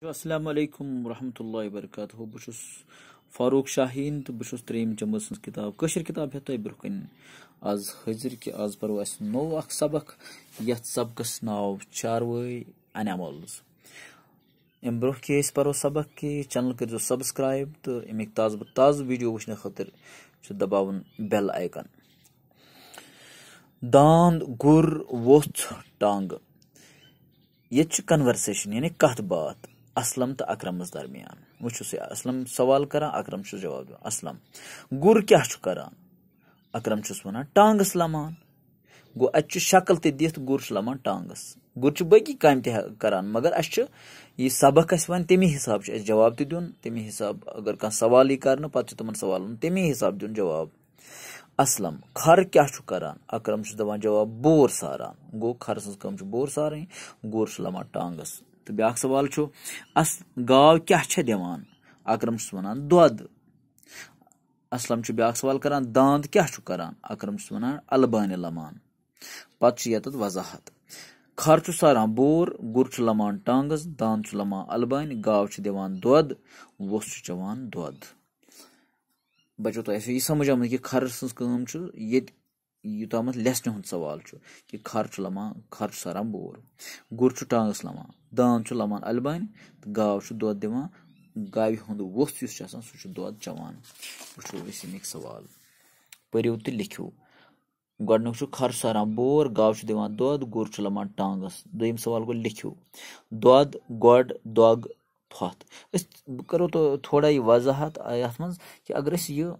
अस्सलाम वालेकुम रहमतुल्लाहि वबरकातुहू बहुस फारूक शाहीन तो बहुस त्रेम जमात सं किताब कशर किताब हे तोय ब्रोकन आज हाजिर कि आज परो अस नो अख सबक यथ सबकस नाव चारवई एनिमल्स एम ब्रो के अस परो सबक के चैनल कर सब्सक्राइब तो अमिक ताज़ वीडियो वुचने खतर दबावन बेल आइकन। दांद गुर वोथ टांग ये कन्वर्सेशन यानी कथ बात असलम तो अकरमस दरमियान वुस असलम सवाल करा अकरम जवाब दिवान असलम गुर क्या करान अकरम वन टांगस लमान गो अत शक्ल दिथ गुर लमान टांगस गुर बकी काम करान मगर अस यह सबक वन तमी हिसाब जवाब दिन तमी हिसाब अगर कह सवाल यी कर पे तम सवाल तमी हिसाब दिन जवाब। असलम खर क्या करान अकरम दवान जवाब बोर सारान गो खर सज कम बोर सारें गुर लमान टांगस। तो ब्या सवाल अस गाव क्या दिवान अकरम वन दुध। असलम ब्या सवाल करान दांद क्या करान अकरम वन अलबान लमान पत यत वजाहत। खर सारान बोर गुर लमान टांगस दांद लमान अलबान गाव दिवान दुध वोस चवान दुध। बचो तो यह समझ आम कि खर सम यूतम लेसन हूं सवाल कि खर खर सारान बोर गुर टांगस लमान दांद लमान अलबान तो गाव दुध दिवान गावि हुंद वोस सह दुध चवान। वो अमिक सवाल परो तो लिखो गोडनुक खर सारान बोर गाव दिवान दुध गुर लमान टांगस। दोयम सवाल गो लिखो दुध गोड दोग थोथ करो तो थोड़ा यह वजाहत यथ मज कि अगर यह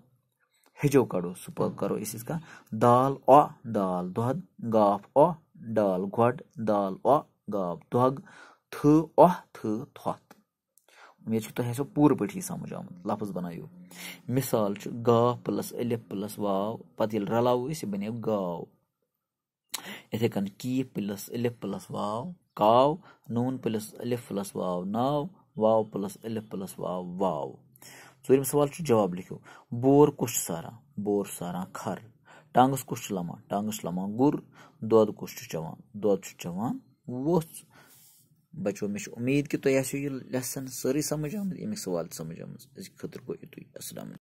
हेजो कड़ो सह करो इसका दाल ओ दाल दुध गाफ ओ डाल गोड दाल ओ गाफ दोग थ ओ थ थोथ। उम्मीद तुह पूर पे समझ आमुत लफ्ज बनायो मिसाल गाफ प्लस अलिफ प्लस वाव पे रलाव यह बनो गाव। इथे कन कीफ प्लस अलिफ प्लस वाव काव नून प्लस अलिफ प्लस वाव नाव वाव प्लस अलिफ प्लस वाव वाव। चूरम सवाल जवाब लिखो बोर कुछ सारा खर टांगस कुछ लमान गुर दुध कुछ चवान वोस। बचो मे उम्मीद कि तुह यह लेसन सारी समझ आम अमिक सवाल समझ आम खतर गो युत। अस्सलाम।